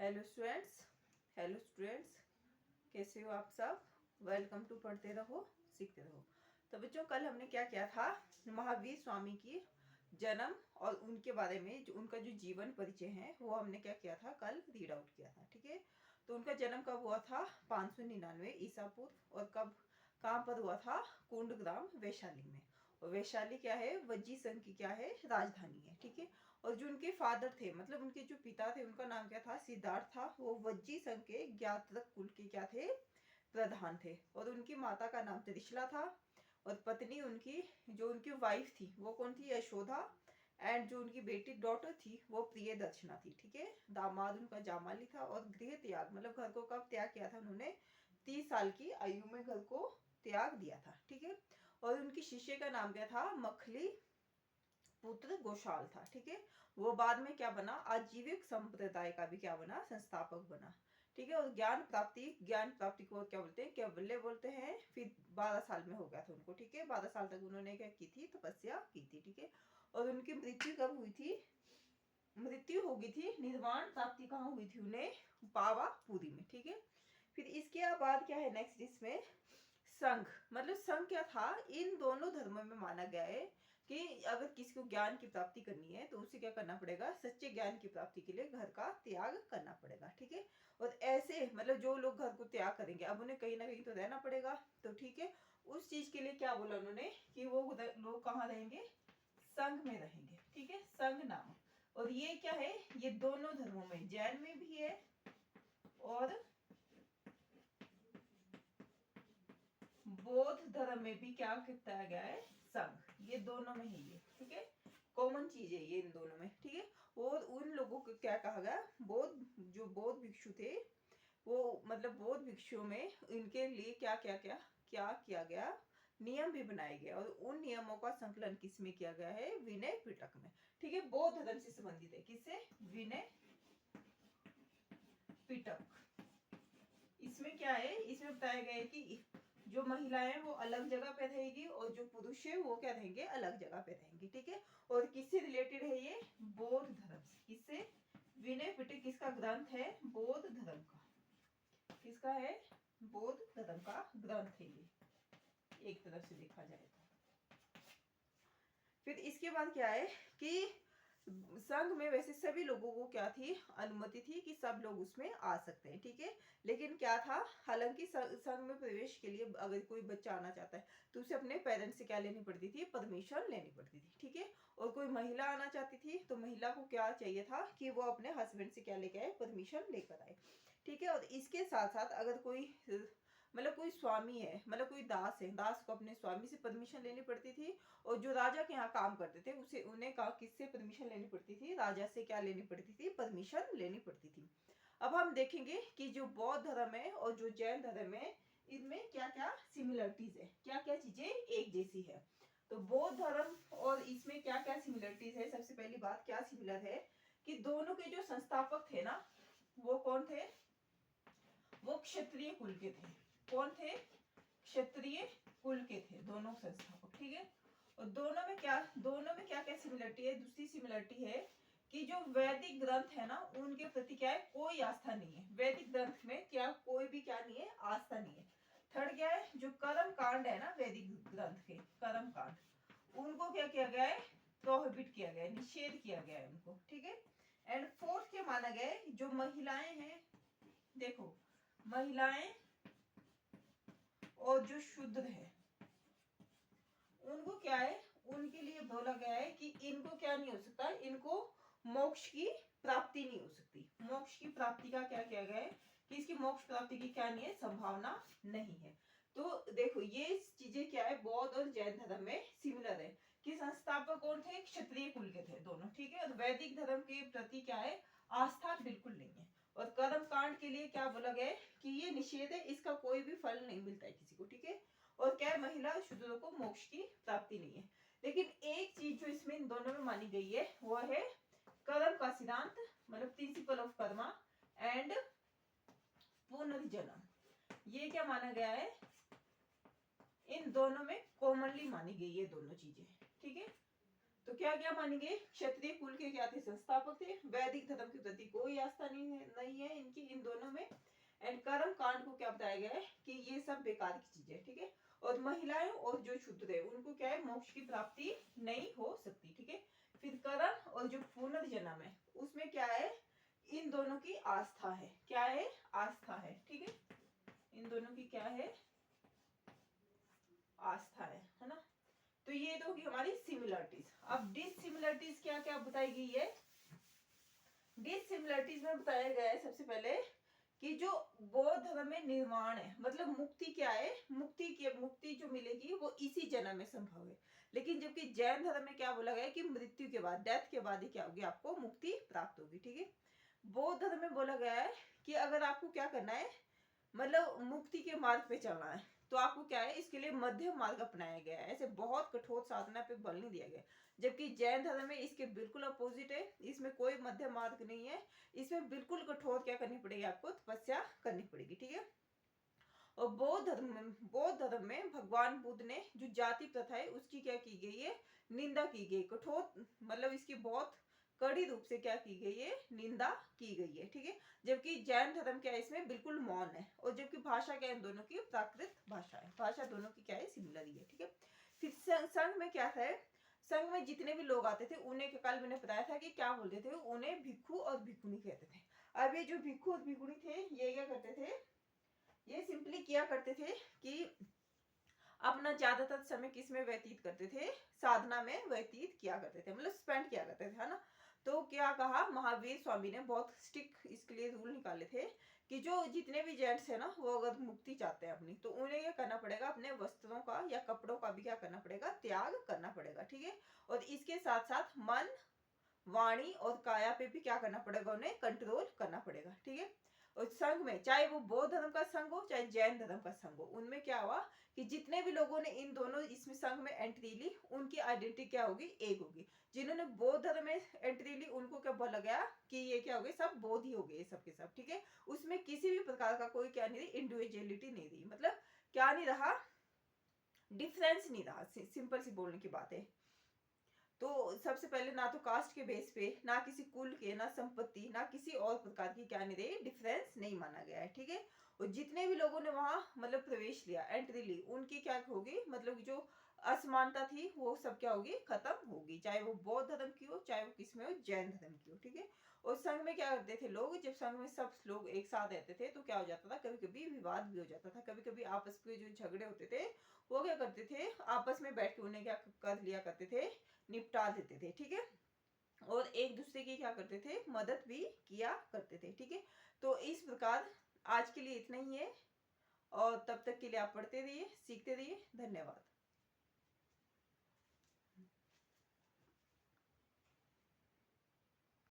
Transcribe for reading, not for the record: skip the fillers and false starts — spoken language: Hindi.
हेलो स्टूडेंट्स, कैसे हो आप सब। वेलकम टू पढ़ते रहो सीखते रहो। तो बच्चों, कल हमने क्या किया था, महावीर स्वामी की जन्म और उनके बारे में जो उनका जो जीवन परिचय है वो हमने क्या किया था, कल रीड आउट किया था। ठीक है, तो उनका जन्म कब हुआ था, 599 ईसा पूर्व। और कब, कहाँ पर हुआ था, कुंडग्राम वैशाली में। और वैशाली क्या है, वज्जी संघ की क्या है, राजधानी है। ठीक है, और जो उनके फादर थे, मतलब उनके जो पिता थे, उनका नाम क्या था, सिद्धार्थ था। वो वज्जी संघ के ज्ञात्रक कुल के क्या थे, प्रधान थे। और उनकी माता का नाम त्रिशला था। और पत्नी उनकी, जो उनकी वाइफ थी, वो कौन थी, यशोदा। एंड जो उनकी बेटी डॉटर थी वो प्रिय दर्शना थी। ठीक है, दामाद उनका जामाली था। और गृह त्याग, मतलब घर को कब त्याग किया था उन्होंने, 30 साल की आयु में घर को त्याग दिया था। ठीक है, और उनकी शिष्य का नाम क्या था, मखली पुत्र गोशाल था। ठीक है, वो बाद में क्या बना, आजीविक संप्रदाय का भी क्या बना, संस्थापक बना। ठीक है, और ज्ञान प्राप्ति को क्या बोलते हैं, कैवल्य बोलते हैं। फिर 12 साल में हो गया था उनको। ठीक है, 12 साल तक उन्होंने क्या की थी, तपस्या की थी। ठीक है, और उनकी मृत्यु कब हुई थी, मृत्यु हो गई थी, निर्वाण प्राप्ति कहाँ हुई थी उन्हें, पावापुरी में। ठीक है, फिर इसके बाद क्या है नेक्स्ट, इसमें संघ, मतलब संघ क्या था, इन दोनों धर्मों में माना गया है कि अगर किसी को ज्ञान की प्राप्ति करनी है तो उसे क्या करना पड़ेगा, सच्चे ज्ञान की प्राप्ति के लिए घर का त्याग करना पड़ेगा। ठीक है, और ऐसे मतलब जो लोग घर को त्याग करेंगे, अब उन्हें कहीं ना कहीं तो रहना पड़ेगा। तो ठीक है, उस चीज के लिए क्या बोला उन्होंने कि वो लोग कहाँ रहेंगे, संघ में रहेंगे। ठीक है, संघ नाम। और ये क्या है, ये दोनों धर्मों में, जैन में भी है और बौद्ध धर्म में भी क्या बताया गया है, संघ। ये दोनों में ही है। ठीक है, कॉमन चीज है ये इन दोनों में। ठीक है, और उन लोगों को क्या कहा गया, बौद्ध, जो बौद्ध भिक्षु थे, वो मतलब बौद्ध भिक्षुओं में इनके लिए क्या क्या क्या क्या किया गया, नियम भी बनाए गए। और उन नियमों का संकलन किसमें किया गया है, विनय पिटक में। ठीक है, बौद्ध धर्म से संबंधित है, किससे, विनय पिटक। इसमें क्या है, इसमें बताया गया है कि जो महिलाएं वो अलग जगह पे रहेगी और जो पुरुष है वो क्या रहेंगे, अलग जगह पे रहेंगे। ठीक है, और किससे रिलेटेड है ये, बौद्ध धर्म से। किससे, विनय पिटक किसका ग्रंथ है, बौद्ध धर्म का। किसका है, बौद्ध धर्म का ग्रंथ है ये, एक तरफ से देखा जाए तो। फिर इसके बाद क्या है कि संघ में वैसे सभी लोगों को क्या थी, अनुमति थी कि सब लोग उसमें आ सकते हैं। ठीक है, लेकिन क्या था, हालांकि संघ में प्रवेश के लिए अगर कोई बच्चा आना चाहता है तो उसे अपने पेरेंट्स से क्या लेनी पड़ती थी, परमिशन लेनी पड़ती थी। ठीक है, और कोई महिला आना चाहती थी तो महिला को क्या चाहिए था कि वो अपने हस्बैंड से क्या लेके आए, परमिशन लेकर आए। ठीक है, और इसके साथ साथ अगर कोई मतलब कोई स्वामी है, मतलब कोई दास है, दास को अपने स्वामी से परमिशन लेनी पड़ती थी। और जो राजा के यहाँ काम करते थे उसे, उन्हें कहा किससे परमिशन लेनी पड़ती थी, राजा से क्या लेनी पड़ती थी, परमिशन लेनी पड़ती थी। अब हम देखेंगे कि जो बौद्ध धर्म है और जो जैन धर्म है, इनमें क्या क्या सिमिलरिटीज है, क्या क्या चीजें एक जैसी है। तो बौद्ध धर्म और इसमें क्या क्या सिमिलरिटीज है, सबसे पहली बात क्या सिमिलर है कि दोनों के जो संस्थापक थे ना, वो कौन थे, वो क्षत्रिय कुल के थे। कौन थे, क्षत्रिय कुल के थे दोनों संस्थापक। ठीक है, और दोनों में क्या क्या सिमिलरिटी है, दूसरी सिमिलरिटी है कि जो वैदिक ग्रंथ है ना, उनके प्रति क्या है, कोई आस्था नहीं है। वैदिक ग्रंथ में क्या कोई भी क्या नहीं है, आस्था नहीं है। थर्ड क्या है, जो कर्म कांड है ना वैदिक ग्रंथ के, कर्म कांड, उनको क्या किया गया है, प्रोहिबिट किया गया है, निषेध किया गया है उनको। ठीक है, एंड फोर्थ क्या माना गया है, जो महिलाएं हैं, देखो महिलाएं और जो शूद्र है, उनको क्या है, उनके लिए बोला गया है कि इनको क्या नहीं हो सकता, इनको मोक्ष की प्राप्ति नहीं हो सकती। मोक्ष की प्राप्ति का क्या किया गया है कि इसकी मोक्ष प्राप्ति की क्या नहीं है, संभावना नहीं है। तो देखो ये चीजें क्या है, बौद्ध और जैन धर्म में सिमिलर है कि संस्थापक कौन थे, क्षत्रिय कुल के थे दोनों। ठीक है, और वैदिक धर्म के प्रति क्या है, आस्था बिल्कुल नहीं है। और कर्म कांड के लिए क्या बोला गया है कि ये निषेध है, इसका कोई भी फल नहीं मिलता है किसी को। ठीक है, और क्या है, महिला शूद्रों को मोक्ष की प्राप्ति नहीं है। लेकिन एक चीज जो इसमें इन दोनों में मानी गई है वो है कर्म का सिद्धांत, मतलब प्रिंसिपल ऑफ कर्मा एंड पुनर्जन्म। ये क्या माना गया है, इन दोनों में कॉमनली मानी गई है दोनों चीजें। ठीक है, तो क्या क्या मानेंगे, क्षत्रिय कुल के क्या थे, संस्थापक थे। वैदिक धर्म के प्रति कोई आस्था नहीं है इनकी इन दोनों में। एंड कर्म कांड को क्या बताया गया है कि ये सब बेकार की चीज है, ठीक है। और महिलाएं और जो शूद्र है उनको क्या है, मोक्ष की प्राप्ति नहीं हो सकती, ठीक है। फिर कर्म और जो पुनर्जन्म है उसमें क्या है, इन दोनों की आस्था है, क्या है, आस्था है, ठीक है। इन दोनों की क्या है, आस्था है ना। तो ये तो होगी हमारी सिमिलरिटीज। अब डिसिमिलरिटीज क्या क्या बताई गई है। डिसिमिलरिटीज में बताया गया है सबसे पहले कि जो बौद्ध धर्म में निर्वाण है, मतलब मुक्ति क्या है, मुक्ति जो मिलेगी वो इसी जन्म में संभव है। लेकिन जबकि जैन धर्म में क्या बोला गया है कि मृत्यु के बाद, डेथ के बाद ही क्या होगी, आपको मुक्ति प्राप्त होगी, ठीक है। बौद्ध धर्म में बोला गया है कि अगर आपको क्या करना है, मतलब मुक्ति के मार्ग पे चलना है, तो आपको क्या है, इसके लिए मध्यम मार्ग अपनाया गया है। ऐसे बहुत कठोर साधना पे बल नहीं दिया गया। जबकि जैन धर्म में इसके बिल्कुल अपोजिट है, इसमें कोई मध्यम मार्ग नहीं है। इसमें बिल्कुल कठोर क्या करनी पड़ेगी, आपको तपस्या करनी पड़ेगी, ठीक है। और बौद्ध धर्म में भगवान बुद्ध ने जो जाति प्रथा है उसकी क्या की गई है, निंदा की गई, कठोर, मतलब इसकी बहुत कड़ी रूप से क्या की गई है, निंदा की गई है, ठीक है। जबकि जैन धर्म क्या है, इसमें बिल्कुल मौन है। और जबकि भाषा क्या है, इन दोनों की प्राकृत भाषा है, भाषा दोनों की क्या है, सिमिलर ही है, ठीक है। फिर संघ में क्या है, संघ में जितने भी लोग आते थे उन्हें, कल मैंने बताया था कि क्या बोलते थे, उन्हें भिक्खु और भिक्खुनी कहते थे। अब ये जो भिक्खु और भिक्खुनी थे ये क्या करते थे, ये सिंपली किया करते थे कि अपना ज्यादातर समय किस में व्यतीत करते थे, साधना में व्यतीत किया करते थे, मतलब स्पेंड किया करते थे, है ना। तो क्या कहा महावीर स्वामी ने, बहुत स्ट्रिक्ट इसके लिए रूल निकाले थे कि जो जितने भी जेंट्स है ना, वो अगर मुक्ति चाहते हैं अपनी, तो उन्हें क्या करना पड़ेगा, अपने वस्त्रों का या कपड़ों का भी क्या करना पड़ेगा, त्याग करना पड़ेगा, ठीक है। और इसके साथ साथ मन, वाणी और काया पे भी क्या करना पड़ेगा, उन्हें कंट्रोल करना पड़ेगा, ठीक है। और संघ में, चाहे वो बौद्ध धर्म का संघ हो चाहे जैन धर्म का संघ हो, उनमें क्या हुआ कि जितने भी लोगों ने इन दोनों इसमें संघ में एंट्री ली, उनकी आइडेंटिटी क्या होगी, एक होगी। जिन्होंने बौद्ध धर्म में एंट्री ली उनको क्या बोला गया कि ये क्या हो गए, सब बौद्ध ही हो गए, सब के सब, ठीक है। उसमें किसी भी प्रकार का कोई क्या नहीं रही, इंडिविजुअलिटी नहीं रही, मतलब क्या नहीं रहा, डिफरेंस नहीं रहा, सिंपल सी बोलने की बात है। तो सबसे पहले ना तो कास्ट के बेस पे, ना किसी कुल के, ना संपत्ति, ना किसी और प्रकार की क्या नहीं रही, डिफरेंस नहीं माना गया है, ठीक है। और जितने भी लोगों ने वहां मतलब प्रवेश लिया, एंट्री ली, उनकी क्या होगी, मतलब जो असमानता थी वो सब क्या होगी, खत्म होगी। चाहे वो बौद्ध धर्म की हो, चाहे वो किसमें हो, जैन धर्म की हो, ठीक है। और संघ में क्या करते थे लोग, जब संघ में सब लोग एक साथ रहते थे तो क्या हो जाता था, कभी कभी विवाद भी हो जाता था, कभी कभी आपस में जो झगड़े होते थे वो क्या करते थे, आपस में बैठ के उन्हें क्या कर लिया करते थे, निपटा देते थे, ठीक है। और एक दूसरे की क्या करते थे, मदद भी किया करते थे, ठीक है। तो इस प्रकार आज के लिए इतना ही है। और तब तक के लिए आप पढ़ते रहिए, सीखते रहिए। धन्यवाद।